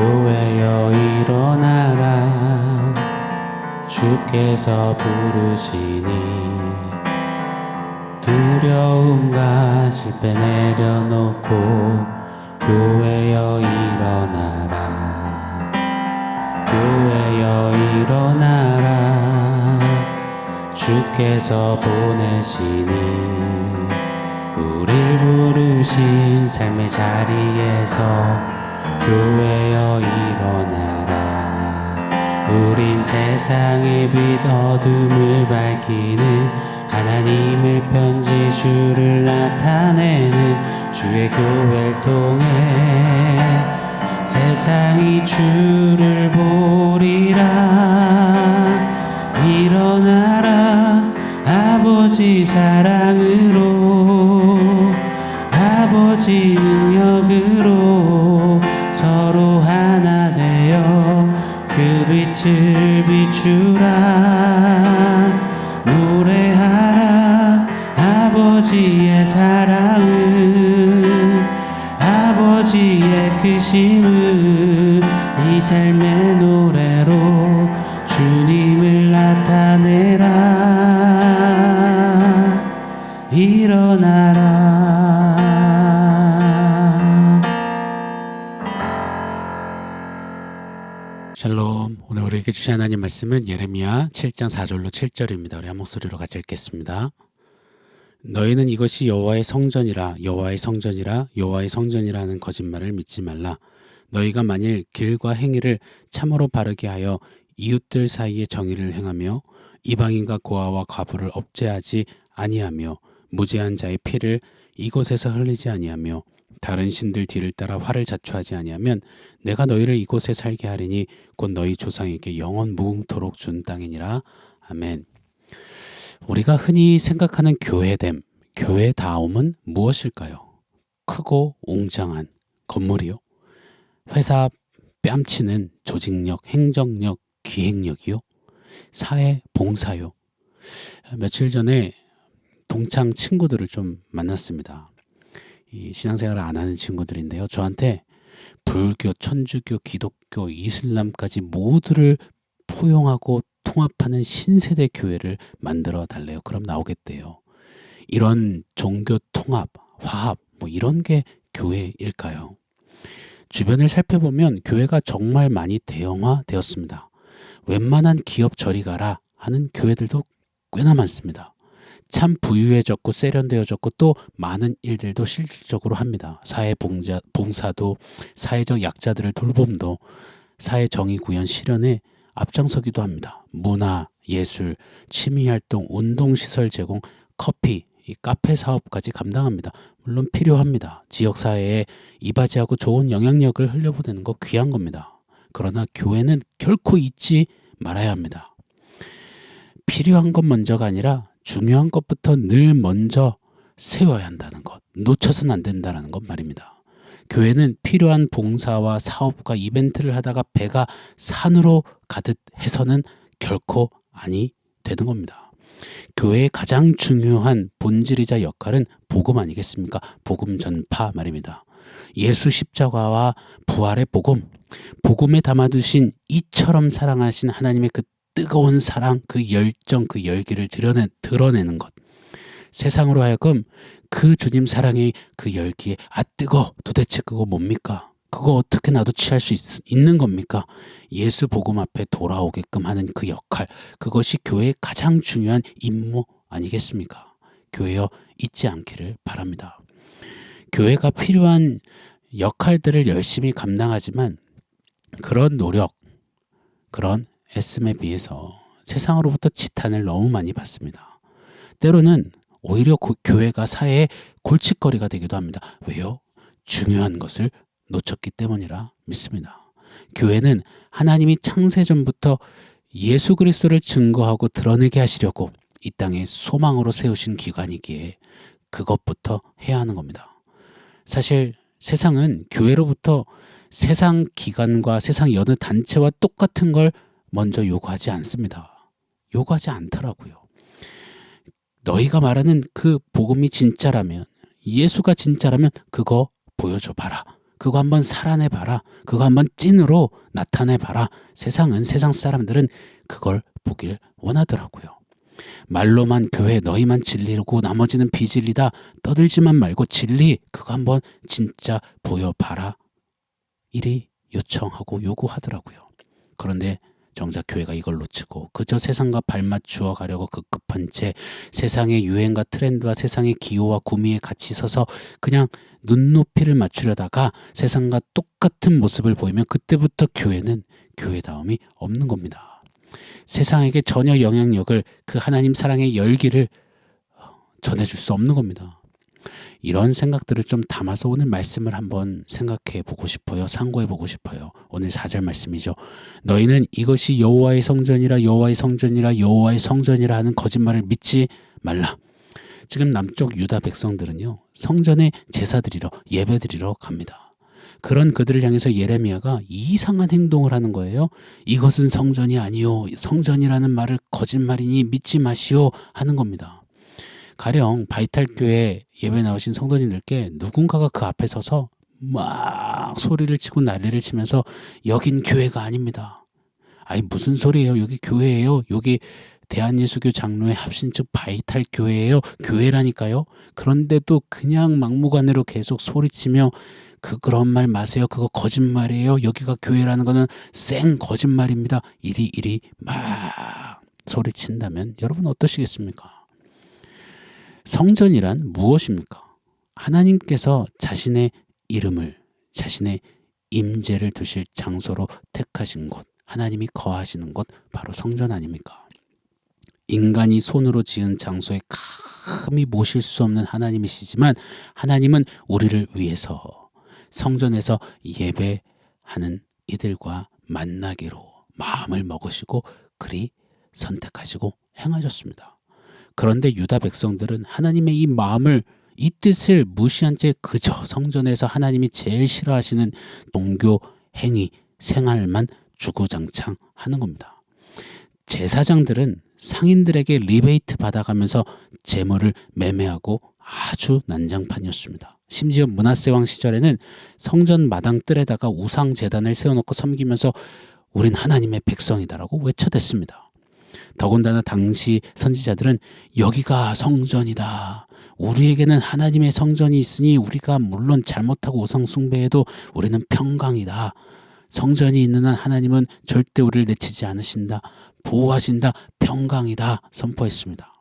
교회여 일어나라 주께서 부르시니 두려움과 실패 내려놓고 교회여 일어나라 교회여 일어나라 주께서 보내시니 우릴 부르신 삶의 자리에서 교회여 일어나라 우린 세상의 빛 어둠을 밝히는 하나님의 편지 주를 나타내는 주의 교회를 통해 세상이 주를 보리라 일어나라 아버지 사랑으로 아버지 능력으로 서로 하나 되어 그 빛을 비추라 노래하라 아버지의 사랑을 아버지의 크심을 이 삶의 노래로 주님을 나타내라 일어나라 샬롬. 오늘 우리에게 주신 하나님 말씀은 예레미야 7장 4절로 7절입니다. 우리 한 목소리로 같이 읽겠습니다. 너희는 이것이 여호와의 성전이라 여호와의 성전이라 여호와의 성전이라 하는 거짓말을 믿지 말라. 너희가 만일 길과 행위를 참으로 바르게 하여 이웃들 사이에 정의를 행하며 이방인과 고아와 과부를 업죄하지 아니하며 무죄한 자의 피를 이곳에서 흘리지 아니하며 다른 신들 뒤를 따라 화를 자초하지 아니하면 내가 너희를 이곳에 살게 하리니 곧 너희 조상에게 영원 무궁토록 준 땅이니라. 아멘. 우리가 흔히 생각하는 교회됨, 교회다움은 무엇일까요? 크고 웅장한 건물이요? 회사 뺨치는 조직력, 행정력, 기획력이요? 사회 봉사요? 며칠 전에 동창 친구들을 좀 만났습니다. 이 신앙생활을 안 하는 친구들인데요. 저한테 불교, 천주교, 기독교, 이슬람까지 모두를 포용하고 통합하는 신세대 교회를 만들어 달래요. 그럼 나오겠대요. 이런 종교 통합, 화합 뭐 이런 게 교회일까요? 주변을 살펴보면 교회가 정말 많이 대형화되었습니다. 웬만한 기업 저리 가라 하는 교회들도 꽤나 많습니다. 참 부유해졌고 세련되어졌고 또 많은 일들도 실질적으로 합니다. 사회 봉사도 사회적 약자들을 돌봄도 사회 정의 구현 실현에 앞장서기도 합니다. 문화, 예술, 취미활동, 운동시설 제공, 커피, 이 카페 사업까지 감당합니다. 물론 필요합니다. 지역사회에 이바지하고 좋은 영향력을 흘려보내는 거 귀한 겁니다. 그러나 교회는 결코 잊지 말아야 합니다. 필요한 것 먼저가 아니라 중요한 것부터 늘 먼저 세워야 한다는 것, 놓쳐서는 안 된다는 것 말입니다. 교회는 필요한 봉사와 사업과 이벤트를 하다가 배가 산으로 가듯 해서는 결코 아니 되는 겁니다. 교회의 가장 중요한 본질이자 역할은 복음 아니겠습니까? 복음 전파 말입니다. 예수 십자가와 부활의 복음, 복음에 담아두신 이처럼 사랑하신 하나님의 그 뜨거운 사랑, 그 열정, 그 열기를 드러내는 것. 세상으로 하여금 그 주님 사랑의 그 열기에 뜨거 도대체 그거 뭡니까? 그거 어떻게 나도 취할 수 있는 겁니까? 예수 복음 앞에 돌아오게끔 하는 그 역할, 그것이 교회의 가장 중요한 임무 아니겠습니까? 교회여 잊지 않기를 바랍니다. 교회가 필요한 역할들을 열심히 감당하지만 그런 노력, 그런 애씀에 비해서 세상으로부터 지탄을 너무 많이 받습니다. 때로는 오히려 교회가 사회의 골칫거리가 되기도 합니다. 왜요? 중요한 것을 놓쳤기 때문이라 믿습니다. 교회는 하나님이 창세전부터 예수 그리스도를 증거하고 드러내게 하시려고 이 땅에 소망으로 세우신 기관이기에 그것부터 해야 하는 겁니다. 사실 세상은 교회로부터 세상 기관과 세상 여느 단체와 똑같은 걸 먼저 요구하지 않습니다. 요구하지 않더라고요. 너희가 말하는 그 복음이 진짜라면, 예수가 진짜라면 그거 보여줘 봐라. 그거 한번 살아내봐라. 그거 한번 찐으로 나타내봐라. 세상 사람들은 그걸 보길 원하더라고요. 말로만 교회 너희만 진리고 나머지는 비진리다 떠들지만 말고 진리 그거 한번 진짜 보여봐라. 이리 요청하고 요구하더라고요. 그런데 정작 교회가 이걸 놓치고 그저 세상과 발맞추어 가려고 급급한 채 세상의 유행과 트렌드와 세상의 기호와 구미에 같이 서서 그냥 눈높이를 맞추려다가 세상과 똑같은 모습을 보이면 그때부터 교회는 교회다움이 없는 겁니다. 세상에게 전혀 영향력을 그 하나님 사랑의 열기를 전해줄 수 없는 겁니다. 이런 생각들을 좀 담아서 오늘 말씀을 한번 생각해 보고 싶어요. 상고해 보고 싶어요. 오늘 4절 말씀이죠. 너희는 이것이 여호와의 성전이라 여호와의 성전이라 여호와의 성전이라 하는 거짓말을 믿지 말라. 지금 남쪽 유다 백성들은요. 성전에 제사드리러 예배드리러 갑니다. 그런 그들을 향해서 예레미야가 이상한 행동을 하는 거예요. 이것은 성전이 아니요. 성전이라는 말을 거짓말이니 믿지 마시오 하는 겁니다. 가령 바이탈교회 예배 나오신 성도님들께 누군가가 그 앞에 서서 막 소리를 치고 난리를 치면서 여긴 교회가 아닙니다. 아니 무슨 소리예요? 여기 교회예요. 여기 대한예수교 장로회 합신 측 바이탈교회예요. 교회라니까요. 그런데도 그냥 막무가내로 계속 소리치며 그런 말 마세요. 그거 거짓말이에요. 여기가 교회라는 거는 생 거짓말입니다. 이리 막 소리친다면 여러분 어떠시겠습니까? 성전이란 무엇입니까? 하나님께서 자신의 이름을, 자신의 임재를 두실 장소로 택하신 곳, 하나님이 거하시는 곳, 바로 성전 아닙니까? 인간이 손으로 지은 장소에 감히 모실 수 없는 하나님이시지만 하나님은 우리를 위해서 성전에서 예배하는 이들과 만나기로 마음을 먹으시고 그리 선택하시고 행하셨습니다. 그런데 유다 백성들은 하나님의 이 마음을 이 뜻을 무시한 채 그저 성전에서 하나님이 제일 싫어하시는 종교 행위 생활만 주구장창 하는 겁니다. 제사장들은 상인들에게 리베이트 받아가면서 재물을 매매하고 아주 난장판이었습니다. 심지어 므낫세 왕 시절에는 성전 마당 뜰에다가 우상 제단을 세워놓고 섬기면서 우린 하나님의 백성이다라고 외쳐댔습니다. 더군다나 당시 선지자들은 여기가 성전이다. 우리에게는 하나님의 성전이 있으니 우리가 물론 잘못하고 우상 숭배해도 우리는 평강이다. 성전이 있는 한 하나님은 절대 우리를 내치지 않으신다. 보호하신다. 평강이다. 선포했습니다.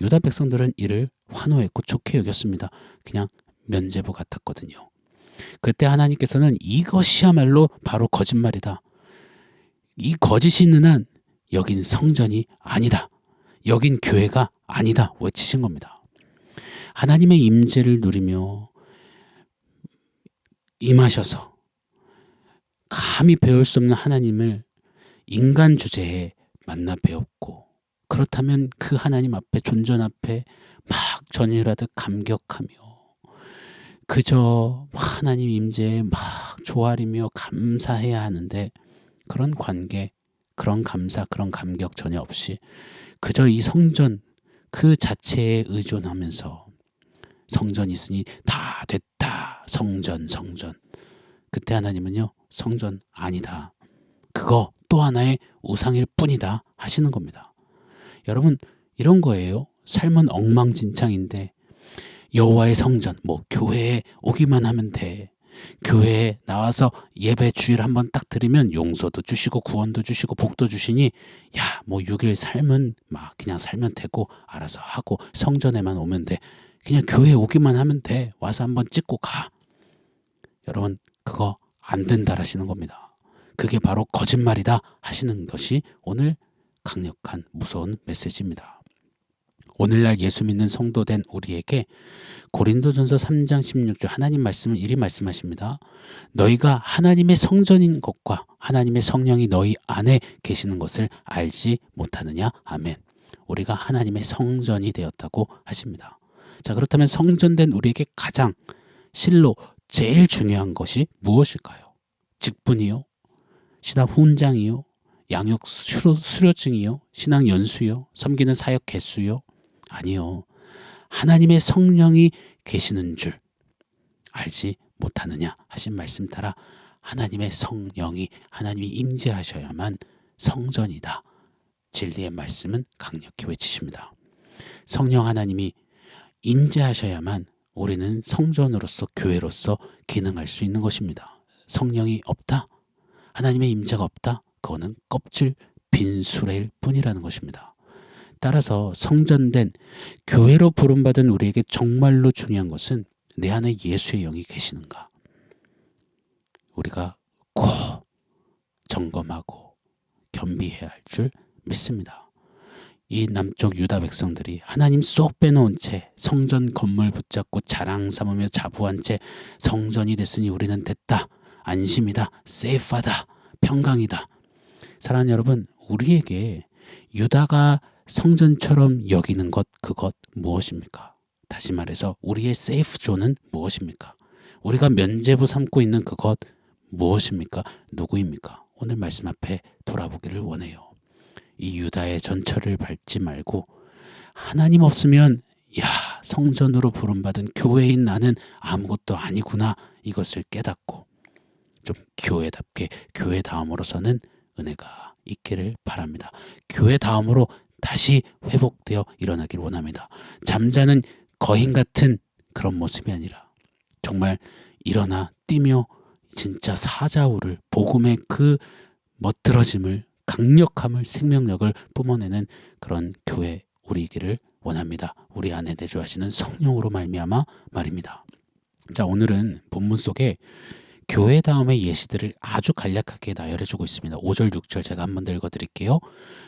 유다 백성들은 이를 환호했고 좋게 여겼습니다. 그냥 면죄부 같았거든요. 그때 하나님께서는 이것이야말로 바로 거짓말이다. 이 거짓이 있는 한 여긴 성전이 아니다. 여긴 교회가 아니다. 외치신 겁니다. 하나님의 임재를 누리며 임하셔서 감히 배울 수 없는 하나님을 인간 주제에 만나 배웠고 그렇다면 그 하나님 앞에 존전 앞에 막 전율하듯 감격하며 그저 하나님 임재에 막 조아리며 감사해야 하는데 그런 관계 그런 감사, 그런 감격 전혀 없이 그저 이 성전 그 자체에 의존하면서 성전이 있으니 다 됐다. 성전. 그때 하나님은요. 성전 아니다. 그거 또 하나의 우상일 뿐이다 하시는 겁니다. 여러분 이런 거예요. 삶은 엉망진창인데 여호와의 성전, 교회에 오기만 하면 돼. 교회에 나와서 예배 주일 한번 딱 드리면 용서도 주시고 구원도 주시고 복도 주시니 6일 삶은 막 그냥 살면 되고 알아서 하고 성전에만 오면 돼. 그냥 교회에 오기만 하면 돼. 와서 한번 찍고 가. 여러분 그거 안 된다라시는 겁니다. 그게 바로 거짓말이다 하시는 것이 오늘 강력한 무서운 메시지입니다. 오늘날 예수 믿는 성도 된 우리에게 고린도전서 3장 16절 하나님 말씀을 이리 말씀하십니다. 너희가 하나님의 성전인 것과 하나님의 성령이 너희 안에 계시는 것을 알지 못하느냐? 아멘. 우리가 하나님의 성전이 되었다고 하십니다. 자, 그렇다면 성전된 우리에게 가장 실로 제일 중요한 것이 무엇일까요? 직분이요? 신앙 훈장이요? 양육 수료증이요? 신앙 연수요? 섬기는 사역 개수요? 아니요. 하나님의 성령이 계시는 줄 알지 못하느냐 하신 말씀 따라 하나님의 성령이 하나님이 임재하셔야만 성전이다. 진리의 말씀은 강력히 외치십니다. 성령 하나님이 임재하셔야만 우리는 성전으로서 교회로서 기능할 수 있는 것입니다. 성령이 없다? 하나님의 임재가 없다? 그거는 껍질 빈수레일 뿐이라는 것입니다. 따라서 성전된 교회로 부름받은 우리에게 정말로 중요한 것은 내 안에 예수의 영이 계시는가? 우리가 꼭 점검하고 겸비해야 할 줄 믿습니다. 이 남쪽 유다 백성들이 하나님 쏙 빼놓은 채 성전 건물 붙잡고 자랑 삼으며 자부한 채 성전이 됐으니 우리는 됐다, 안심이다, 세이프하다, 평강이다. 사랑하는 여러분, 우리에게 유다가 성전처럼 여기는 것, 그것 무엇입니까? 다시 말해서 우리의 세이프 존은 무엇입니까? 우리가 면죄부 삼고 있는 그것 무엇입니까? 누구입니까? 오늘 말씀 앞에 돌아보기를 원해요. 이 유다의 전철을 밟지 말고 하나님 없으면 성전으로 부름받은 교회인 나는 아무것도 아니구나, 이것을 깨닫고 좀 교회답게 교회다움으로서는 은혜가 있기를 바랍니다. 교회다움으로 다시 회복되어 일어나길 원합니다. 잠자는 거인 같은 그런 모습이 아니라 정말 일어나 뛰며 진짜 사자우를 복음의 그 멋들어짐을, 강력함을, 생명력을 뿜어내는 그런 교회 우리이기를 원합니다. 우리 안에 내주하시는 성령으로 말미암아 말입니다. 자, 오늘은 본문 속에 교회다움의 예시들을 아주 간략하게 나열해주고 있습니다. 5절 6절 제가 한번 더 읽어드릴게요.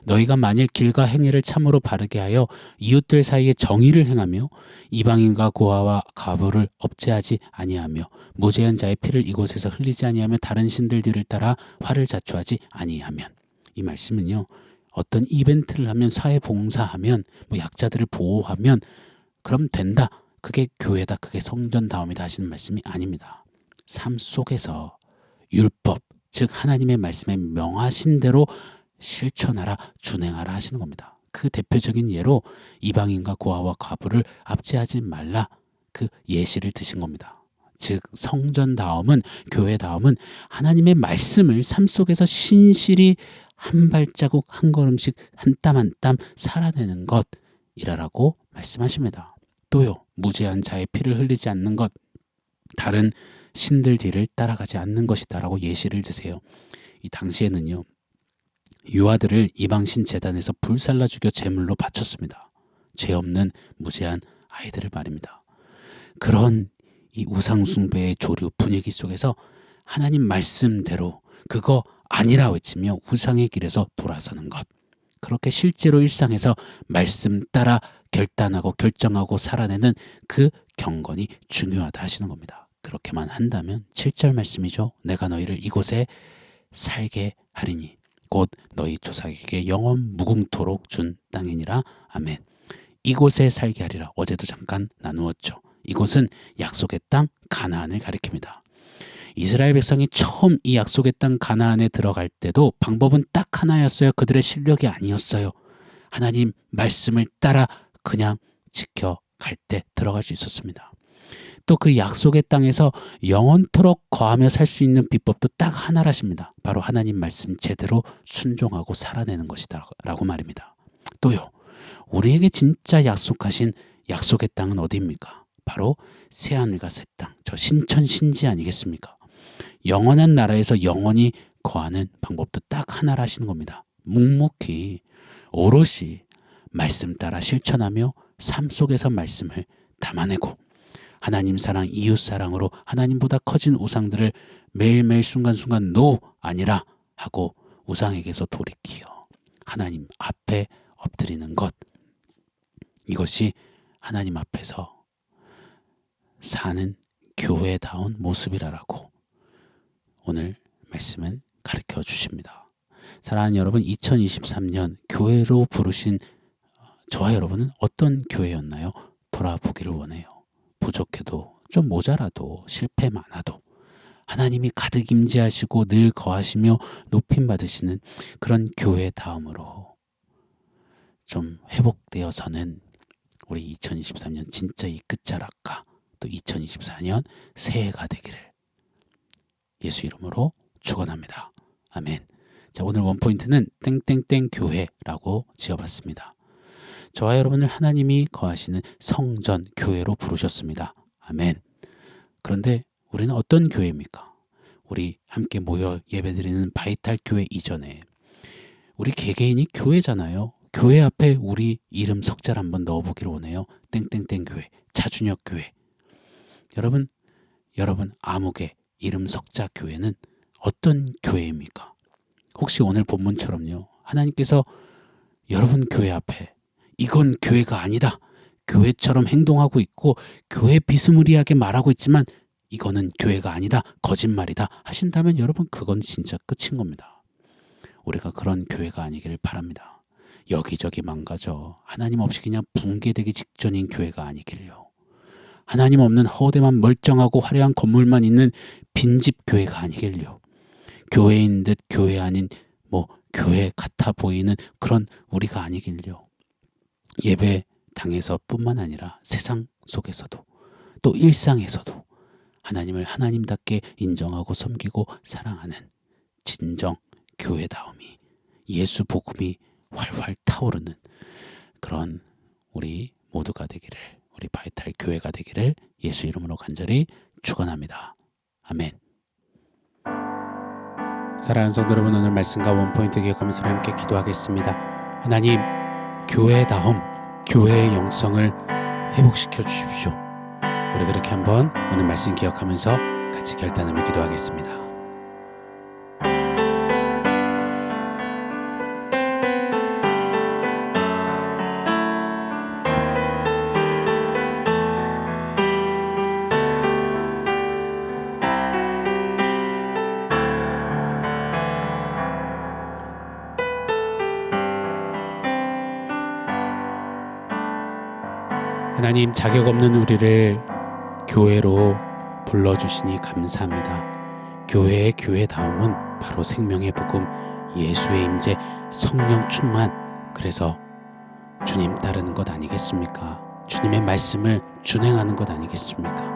너희가 만일 길과 행위를 참으로 바르게 하여 이웃들 사이에 정의를 행하며 이방인과 고아와 과부를 업제하지 아니하며 무죄한 자의 피를 이곳에서 흘리지 아니하며 다른 신들 뒤를 따라 화를 자초하지 아니하면, 이 말씀은요, 어떤 이벤트를 하면, 사회봉사하면, 약자들을 보호하면 그럼 된다, 그게 교회다, 그게 성전다움이다 하시는 말씀이 아닙니다. 삶 속에서 율법, 즉 하나님의 말씀에 명하신 대로 실천하라, 준행하라 하시는 겁니다. 그 대표적인 예로 이방인과 고아와 과부를 압제하지 말라, 그 예시를 드신 겁니다. 즉 성전다움은, 교회다움은 하나님의 말씀을 삶 속에서 신실히 한 발자국 한 걸음씩 한 땀 한 땀 살아내는 것이라고 말씀하십니다. 또요, 무죄한 자의 피를 흘리지 않는 것, 다른 신들 뒤를 따라가지 않는 것이다 라고 예시를 드세요. 이 당시에는요, 유아들을 이방신 제단에서 불살라 죽여 제물로 바쳤습니다. 죄 없는 무죄한 아이들을 말입니다. 그런 이 우상숭배의 조류 분위기 속에서 하나님 말씀대로 그거 아니라 외치며 우상의 길에서 돌아서는 것, 그렇게 실제로 일상에서 말씀 따라 결단하고 결정하고 살아내는 그 경건이 중요하다 하시는 겁니다. 그렇게만 한다면 7절 말씀이죠. 내가 너희를 이곳에 살게 하리니 곧 너희 조상에게 영원 무궁토록 준 땅이니라. 아멘. 이곳에 살게 하리라. 어제도 잠깐 나누었죠. 이곳은 약속의 땅 가나안을 가리킵니다. 이스라엘 백성이 처음 이 약속의 땅 가나안에 들어갈 때도 방법은 딱 하나였어요. 그들의 실력이 아니었어요. 하나님 말씀을 따라 그냥 지켜갈 때 들어갈 수 있었습니다. 또 그 약속의 땅에서 영원토록 거하며 살 수 있는 비법도 딱 하나라십니다. 바로 하나님 말씀 제대로 순종하고 살아내는 것이다 라고 말입니다. 또요, 우리에게 진짜 약속하신 약속의 땅은 어디입니까? 바로 새하늘과 새 땅, 저 신천 신지 아니겠습니까? 영원한 나라에서 영원히 거하는 방법도 딱 하나라 하시는 겁니다. 묵묵히 오롯이 말씀 따라 실천하며 삶 속에서 말씀을 담아내고 하나님 사랑, 이웃 사랑으로 하나님보다 커진 우상들을 매일매일 순간순간 노 아니라 하고 우상에게서 돌이키어 하나님 앞에 엎드리는 것, 이것이 하나님 앞에서 사는 교회다운 모습이라고 오늘 말씀은 가르쳐 주십니다. 사랑하는 여러분, 2023년 교회로 부르신 저와 여러분은 어떤 교회였나요? 돌아보기를 원해요. 부족해도, 좀 모자라도, 실패 많아도 하나님이 가득 임재하시고 늘 거하시며 높임 받으시는 그런 교회다움으로 좀 회복되어서는 우리 2023년 진짜 이 끝자락과 또 2024년 새해가 되기를 예수 이름으로 축원합니다. 아멘. 자, 오늘 원포인트는 땡땡땡 교회라고 지어봤습니다. 저와 여러분을 하나님이 거하시는 성전, 교회로 부르셨습니다. 아멘. 그런데 우리는 어떤 교회입니까? 우리 함께 모여 예배드리는 바이탈 교회 이전에 우리 개개인이 교회잖아요. 교회 앞에 우리 이름 석자를 한번 넣어보기를 원해요. 땡땡땡 교회, 차준혁 교회. 여러분 아무개 이름 석자 교회는 어떤 교회입니까? 혹시 오늘 본문처럼요, 하나님께서 여러분 교회 앞에 이건 교회가 아니다, 교회처럼 행동하고 있고 교회 비스무리하게 말하고 있지만 이거는 교회가 아니다, 거짓말이다 하신다면 여러분 그건 진짜 끝인 겁니다. 우리가 그런 교회가 아니기를 바랍니다. 여기저기 망가져 하나님 없이 그냥 붕괴되기 직전인 교회가 아니길요. 하나님 없는 허대만 멀쩡하고 화려한 건물만 있는 빈집 교회가 아니길요. 교회인 듯 교회 아닌 교회 같아 보이는 그런 우리가 아니길요. 예배당에서 뿐만 아니라 세상 속에서도 또 일상에서도 하나님을 하나님답게 인정하고 섬기고 사랑하는 진정 교회다움이, 예수 복음이 활활 타오르는 그런 우리 모두가 되기를, 우리 바이탈 교회가 되기를 예수 이름으로 간절히 축원합니다. 아멘. 사랑하는 성도 여러분, 오늘 말씀과 원포인트 기억하면서 함께 기도하겠습니다. 하나님, 교회다움, 교회의 영성을 회복시켜 주십시오. 우리 그렇게 한번 오늘 말씀 기억하면서 같이 결단하며 기도하겠습니다. 하나님, 자격 없는 우리를 교회로 불러주시니 감사합니다. 교회의 교회다움은 바로 생명의 복음, 예수의 임재, 성령 충만, 그래서 주님 따르는 것 아니겠습니까? 주님의 말씀을 준행하는 것 아니겠습니까?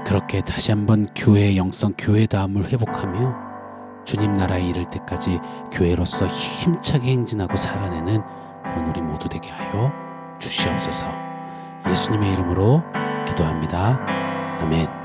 그렇게 다시 한번 교회의 영성, 교회다움을 회복하며 주님 나라에 이를 때까지 교회로서 힘차게 행진하고 살아내는 그런 우리 모두 되게 하여 주시옵소서. 예수님의 이름으로 기도합니다. 아멘.